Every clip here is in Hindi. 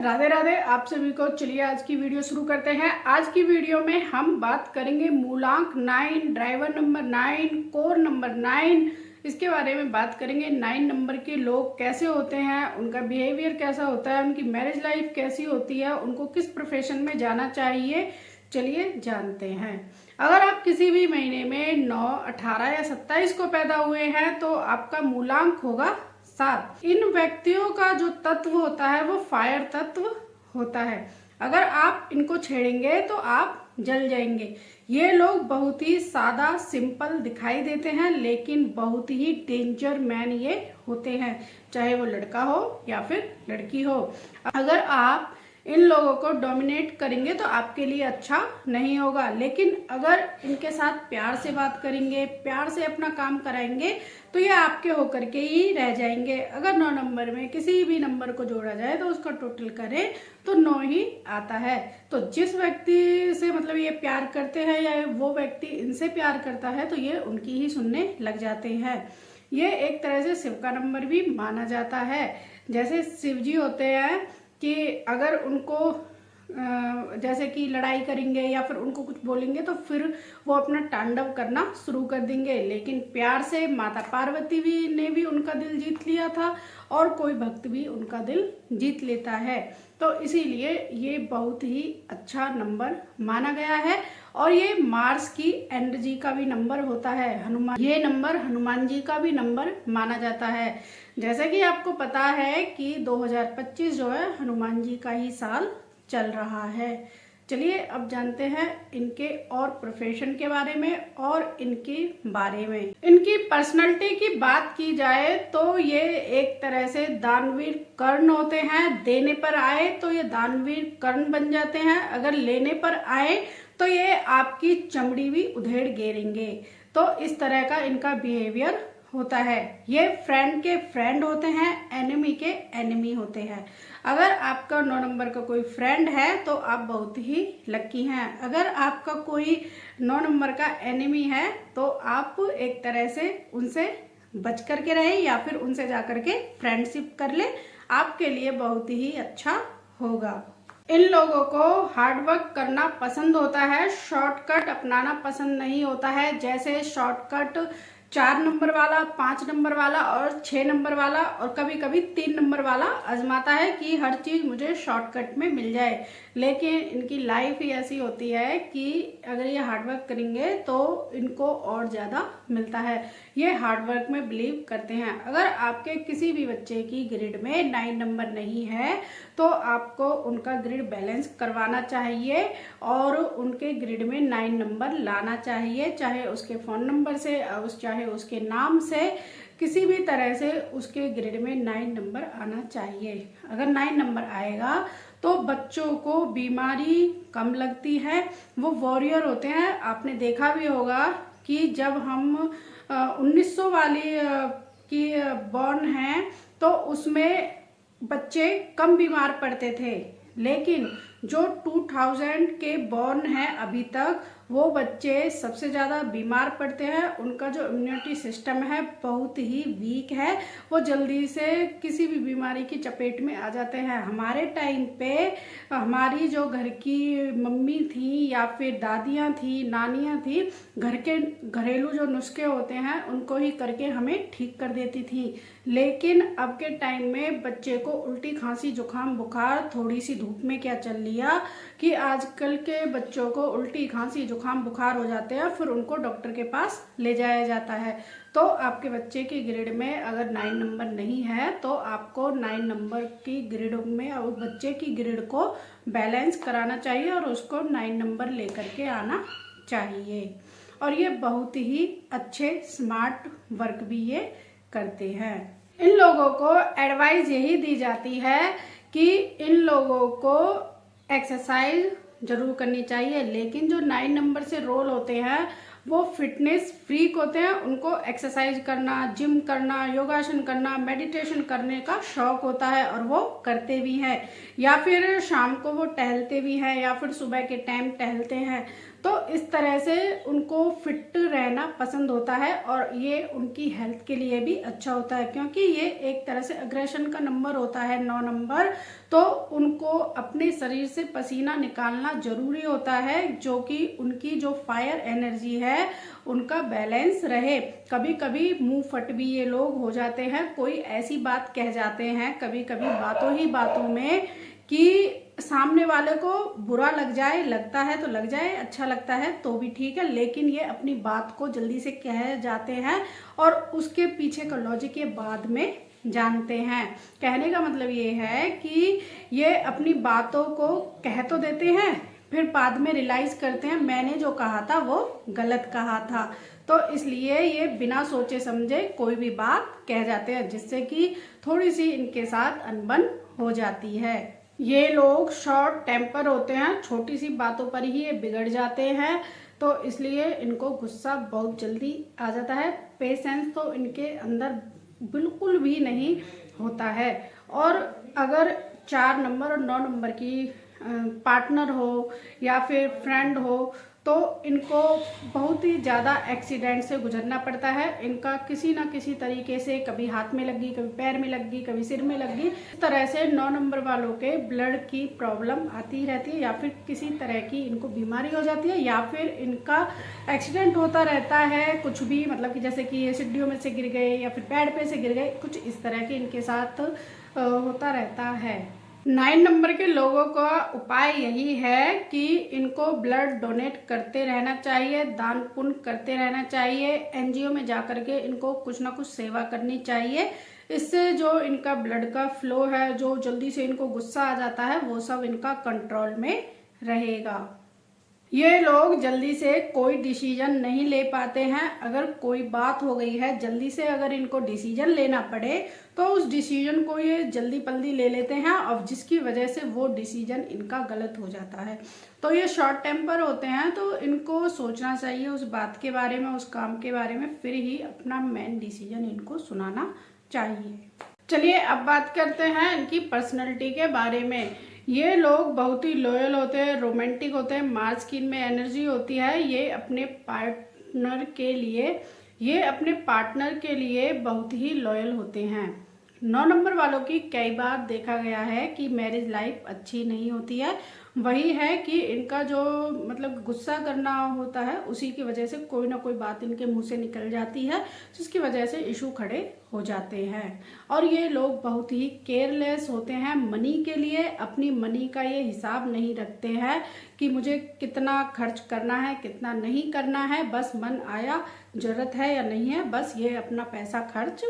राधे राधे आप सभी को। चलिए आज की वीडियो शुरू करते हैं। आज की वीडियो में हम बात करेंगे मूलांक 9, ड्राइवर नंबर 9, कोर नंबर 9, इसके बारे में बात करेंगे। 9 नंबर के लोग कैसे होते हैं, उनका बिहेवियर कैसा होता है, उनकी मैरिज लाइफ कैसी होती है, उनको किस प्रोफेशन में जाना चाहिए, चलिए जानते हैं। अगर आप किसी भी महीने में 9, 18 या 27 को पैदा हुए हैं तो आपका मूलांक होगा 7। इन व्यक्तियों का जो तत्व होता है वो फायर तत्व होता है। अगर आप इनको छेड़ेंगे तो आप जल जाएंगे। ये लोग बहुत ही सादा सिंपल दिखाई देते हैं, लेकिन बहुत ही डेंजर मैन ये होते हैं, चाहे वो लड़का हो या फिर लड़की हो। अगर आप इन लोगों को डोमिनेट करेंगे तो आपके लिए अच्छा नहीं होगा, लेकिन अगर इनके साथ प्यार से बात करेंगे, प्यार से अपना काम कराएंगे तो ये आपके होकर के ही रह जाएंगे। अगर 9 नंबर में किसी भी नंबर को जोड़ा जाए तो उसका टोटल करें तो 9 ही आता है। तो जिस व्यक्ति से मतलब ये प्यार करते हैं या वो व्यक्ति इनसे प्यार करता है तो ये उनकी ही सुनने लग जाते हैं। ये एक तरह से शिव का नंबर भी माना जाता है। जैसे शिव जी होते हैं कि अगर उनको जैसे कि लड़ाई करेंगे या फिर उनको कुछ बोलेंगे तो फिर वो अपना तांडव करना शुरू कर देंगे, लेकिन प्यार से माता पार्वती ने भी उनका दिल जीत लिया था और कोई भक्त भी उनका दिल जीत लेता है। तो इसीलिए ये बहुत ही अच्छा नंबर माना गया है। और ये मार्स की एनर्जी का भी नंबर होता है। ये नंबर हनुमान जी का भी नंबर माना जाता है। जैसे कि आपको पता है कि 2025 जो है हनुमान जी का ही साल चल रहा है। चलिए अब जानते हैं इनके और प्रोफेशन के बारे में और इनके बारे में। इनकी पर्सनालिटी की बात की जाए तो ये एक तरह से दानवीर कर्ण होते हैं। देने पर आए तो ये दानवीर कर्ण बन जाते हैं, अगर लेने पर आए तो ये आपकी चमड़ी भी उधेड़ गेरेंगे। तो इस तरह का इनका बिहेवियर होता है। ये फ्रेंड के फ्रेंड होते हैं, एनिमी के एनिमी होते हैं। अगर आपका 9 नंबर का कोई फ्रेंड है तो आप बहुत ही लकी हैं। अगर आपका कोई 9 नंबर का एनिमी है तो आप एक तरह से उनसे बच करके रहें या फिर उनसे जाकर के फ्रेंडशिप कर ले, आपके लिए बहुत ही अच्छा होगा। इन लोगों को हार्डवर्क करना पसंद होता है, शॉर्टकट अपनाना पसंद नहीं होता है। जैसे शॉर्टकट 4 नंबर वाला, 5 नंबर वाला और 6 नंबर वाला और कभी कभी 3 नंबर वाला आजमाता है कि हर चीज मुझे शॉर्टकट में मिल जाए, लेकिन इनकी लाइफ ही ऐसी होती है कि अगर ये हार्डवर्क करेंगे तो इनको और ज्यादा मिलता है। ये हार्डवर्क में बिलीव करते हैं। अगर आपके किसी भी बच्चे की ग्रिड में 9 नंबर नहीं है तो आपको उनका ग्रिड बैलेंस करवाना चाहिए और उनके ग्रिड में 9 नंबर लाना चाहिए, चाहे उसके फोन नंबर से, चाहे उसके नाम से, किसी भी तरह से उसके ग्रिड में 9 नंबर आना चाहिए। अगर 9 नंबर आएगा तो बच्चों को बीमारी कम लगती है, वो वॉरियर होते हैं। आपने देखा भी होगा कि जब हम 1900 वाली की बॉर्न हैं तो उसमें बच्चे कम बीमार पड़ते थे, लेकिन जो 2000 के बॉर्न हैं अभी तक, वो बच्चे सबसे ज़्यादा बीमार पड़ते हैं। उनका जो इम्यूनिटी सिस्टम है बहुत ही वीक है, वो जल्दी से किसी भी बीमारी की चपेट में आ जाते हैं। हमारे टाइम पे हमारी जो घर की मम्मी थी या फिर दादियाँ थी, नानियाँ थी, घर के घरेलू जो नुस्खे होते हैं उनको ही करके हमें ठीक कर देती थी। लेकिन अब के टाइम में बच्चे को उल्टी, खांसी, जुकाम, बुखार, थोड़ी सी धूप में क्या चल लिया कि आजकल के बच्चों को उल्टी, खांसी, जुकाम, बुखार हो जाते हैं, फिर उनको डॉक्टर के पास ले जाया जाता है। तो आपके बच्चे की ग्रिड में अगर 9 नंबर नहीं है तो आपको 9 नंबर की ग्रिड में और बच्चे की ग्रिड को बैलेंस कराना चाहिए और उसको 9 नंबर लेकर के आना चाहिए। और ये बहुत ही अच्छे स्मार्ट वर्क भी ये करते हैं। इन लोगों को एडवाइस यही दी जाती है कि इन लोगों को एक्सरसाइज जरूर करनी चाहिए, लेकिन जो 9 नंबर से रोल होते हैं वो फिटनेस फ्रीक होते हैं। उनको एक्सरसाइज करना, जिम करना, योगासन करना, मेडिटेशन करने का शौक होता है और वो करते भी हैं, या फिर शाम को वो टहलते भी हैं या फिर सुबह के टाइम टहलते हैं। तो इस तरह से उनको फिट रहना पसंद होता है और ये उनकी हेल्थ के लिए भी अच्छा होता है, क्योंकि ये एक तरह से अग्रेशन का नंबर होता है 9 नंबर। तो उनको अपने शरीर से पसीना निकालना जरूरी होता है, जो कि उनकी जो फायर एनर्जी है उनका बैलेंस रहे। कभी कभी मुंह फट भी ये लोग हो जाते हैं, कोई ऐसी बात कह जाते हैं कभी कभी बातों ही बातों में कि सामने वाले को बुरा लग जाए, लगता है तो लग जाए, अच्छा लगता है तो भी ठीक है, लेकिन ये अपनी बात को जल्दी से कह जाते हैं और उसके पीछे का लॉजिक ये बाद में जानते हैं। कहने का मतलब ये है कि ये अपनी बातों को कह तो देते हैं, फिर बाद में रियलाइज करते हैं मैंने जो कहा था वो गलत कहा था। तो इसलिए ये बिना सोचे समझे कोई भी बात कह जाते हैं, जिससे कि थोड़ी सी इनके साथ अनबन हो जाती है। ये लोग शॉर्ट टेम्पर होते हैं, छोटी सी बातों पर ही ये बिगड़ जाते हैं, तो इसलिए इनको गुस्सा बहुत जल्दी आ जाता है। पेशेंस तो इनके अंदर बिल्कुल भी नहीं होता है। और अगर 4 नंबर और 9 नंबर की पार्टनर हो या फिर फ्रेंड हो तो इनको बहुत ही ज़्यादा एक्सीडेंट से गुजरना पड़ता है। इनका किसी ना किसी तरीके से कभी हाथ में लग गई, कभी पैर में लग गई, कभी सिर में लग गई। इस तरह से 9 नंबर वालों के ब्लड की प्रॉब्लम आती रहती है, या फिर किसी तरह की इनको बीमारी हो जाती है, या फिर इनका एक्सीडेंट होता रहता है कुछ भी, मतलब कि जैसे कि ये सीढ़ियों में से गिर गए या फिर पेड़ पे से गिर गए, कुछ इस तरह के इनके साथ होता रहता है। 9 नंबर के लोगों का उपाय यही है कि इनको ब्लड डोनेट करते रहना चाहिए, दान पुण्य करते रहना चाहिए, एनजीओ में जाकर के इनको कुछ ना कुछ सेवा करनी चाहिए। इससे जो इनका ब्लड का फ्लो है, जो जल्दी से इनको गुस्सा आ जाता है, वो सब इनका कंट्रोल में रहेगा। ये लोग जल्दी से कोई डिसीजन नहीं ले पाते हैं। अगर कोई बात हो गई है, जल्दी से अगर इनको डिसीजन लेना पड़े तो उस डिसीजन को ये जल्दी पल्दी ले लेते हैं, और जिसकी वजह से वो डिसीजन इनका गलत हो जाता है। तो ये शॉर्ट टेम्पर होते हैं, तो इनको सोचना चाहिए उस बात के बारे में, उस काम के बारे में, फिर ही अपना मेन डिसीजन इनको सुनाना चाहिए। चलिए अब बात करते हैं इनकी पर्सनैलिटी के बारे में। ये लोग बहुत ही लॉयल होते हैं, रोमांटिक होते हैं, मार्स की इनमें एनर्जी होती है। ये अपने पार्टनर के लिए बहुत ही लॉयल होते हैं। 9 नंबर वालों की कई बार देखा गया है कि मैरिज लाइफ अच्छी नहीं होती है। वही है कि इनका जो मतलब गुस्सा करना होता है, उसी की वजह से कोई ना कोई बात इनके मुंह से निकल जाती है, जिसकी वजह से इशू खड़े हो जाते हैं। और ये लोग बहुत ही केयरलेस होते हैं मनी के लिए। अपनी मनी का ये हिसाब नहीं रखते हैं कि मुझे कितना खर्च करना है, कितना नहीं करना है, बस मन आया, जरूरत है या नहीं है, बस ये अपना पैसा खर्च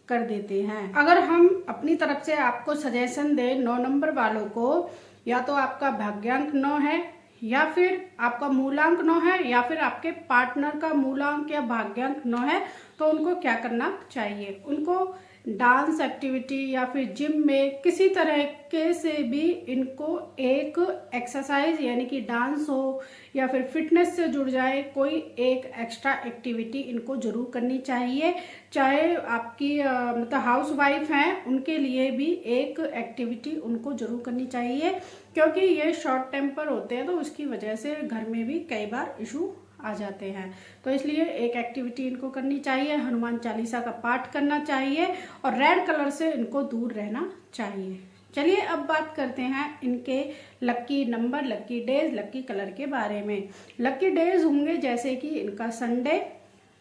कर देते हैं। अगर हम अपनी तरफ से आपको सजेशन दें 9 नंबर वालों को, या तो आपका भाग्यांक 9 है, या फिर आपका मूलांक 9 है, या फिर आपके पार्टनर का मूलांक या भाग्यांक 9 है, तो उनको क्या करना चाहिए? उनको डांस एक्टिविटी या फिर जिम में किसी तरह के से भी इनको एक एक्सरसाइज यानी कि डांस हो या फिर फिटनेस से जुड़ जाए, कोई एक एक्स्ट्रा एक्टिविटी इनको जरूर करनी चाहिए। चाहे आपकी मतलब हाउस वाइफ हैं, उनके लिए भी एक एक्टिविटी उनको जरूर करनी चाहिए, क्योंकि ये शॉर्ट टेम्पर होते हैं, तो उसकी वजह से घर में भी कई बार इशू आ जाते हैं। तो इसलिए एक एक्टिविटी इनको करनी चाहिए, हनुमान चालीसा का पाठ करना चाहिए, और रेड कलर से इनको दूर रहना चाहिए। चलिए अब बात करते हैं इनके lucky number, lucky days, lucky colour के बारे में। लकी डेज होंगे जैसे कि इनका संडे,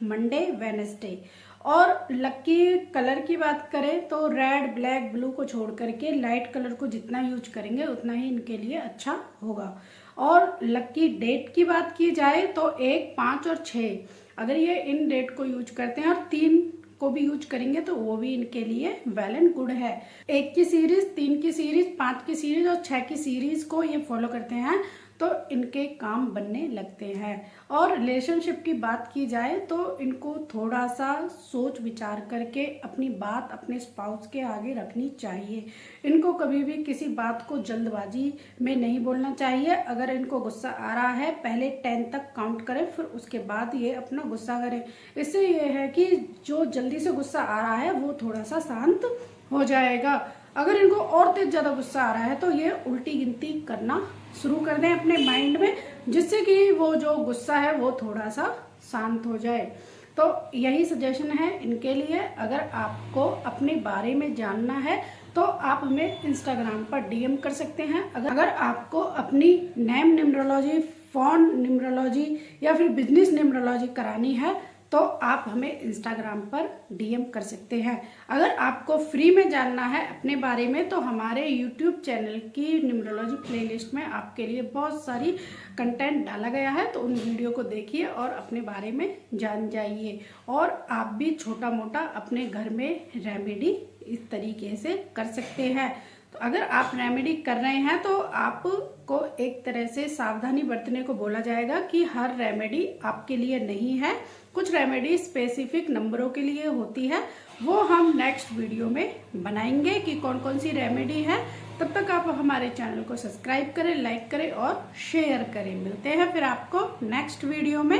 मंडे, वेडनेसडे। और लकी कलर की बात करें तो रेड, ब्लैक, ब्लू को छोड़ करके लाइट कलर को जितना यूज करेंगे उतना ही इनके लिए अच्छा होगा। और लकी डेट की बात की जाए तो 1, 5 और 6, अगर ये इन डेट को यूज करते हैं और 3 को भी यूज करेंगे तो वो भी इनके लिए वेल एंड गुड है। 1 की सीरीज, 3 की सीरीज, 5 की सीरीज और 6 की सीरीज को ये फॉलो करते हैं तो इनके काम बनने लगते हैं। और रिलेशनशिप की बात की जाए तो इनको थोड़ा सा सोच विचार करके अपनी बात अपने स्पाउस के आगे रखनी चाहिए। इनको कभी भी किसी बात को जल्दबाजी में नहीं बोलना चाहिए। अगर इनको गुस्सा आ रहा है, पहले 10 तक काउंट करें, फिर उसके बाद ये अपना गुस्सा करें। इससे ये है कि जो जल्दी से गुस्सा आ रहा है वो थोड़ा सा शांत हो जाएगा। अगर इनको और तेज ज़्यादा गुस्सा आ रहा है तो ये उल्टी गिनती करना शुरू कर दें अपने माइंड में, जिससे कि वो जो गुस्सा है वो थोड़ा सा शांत हो जाए। तो यही सजेशन है इनके लिए। अगर आपको अपने बारे में जानना है तो आप हमें इंस्टाग्राम पर डीएम कर सकते हैं। अगर आपको अपनी नेम न्यूमरोलॉजी, फोन न्यूमरोलॉजी या फिर बिजनेस न्यूमरोलॉजी करानी है तो आप हमें इंस्टाग्राम पर डीएम कर सकते हैं। अगर आपको फ्री में जानना है अपने बारे में तो हमारे यूट्यूब चैनल की न्यूमरोलॉजी प्लेलिस्ट में आपके लिए बहुत सारी कंटेंट डाला गया है, तो उन वीडियो को देखिए और अपने बारे में जान जाइए। और आप भी छोटा मोटा अपने घर में रेमेडी इस तरीके से कर सकते हैं। तो अगर आप रेमेडी कर रहे हैं तो आपको एक तरह से सावधानी बरतने को बोला जाएगा कि हर रेमेडी आपके लिए नहीं है। कुछ रेमेडी स्पेसिफिक नंबरों के लिए होती है, वो हम नेक्स्ट वीडियो में बनाएंगे कि कौन कौन सी रेमेडी है। तब तक आप हमारे चैनल को सब्सक्राइब करें, लाइक करें और शेयर करें। मिलते हैं फिर आपको नेक्स्ट वीडियो में।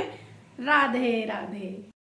राधे राधे।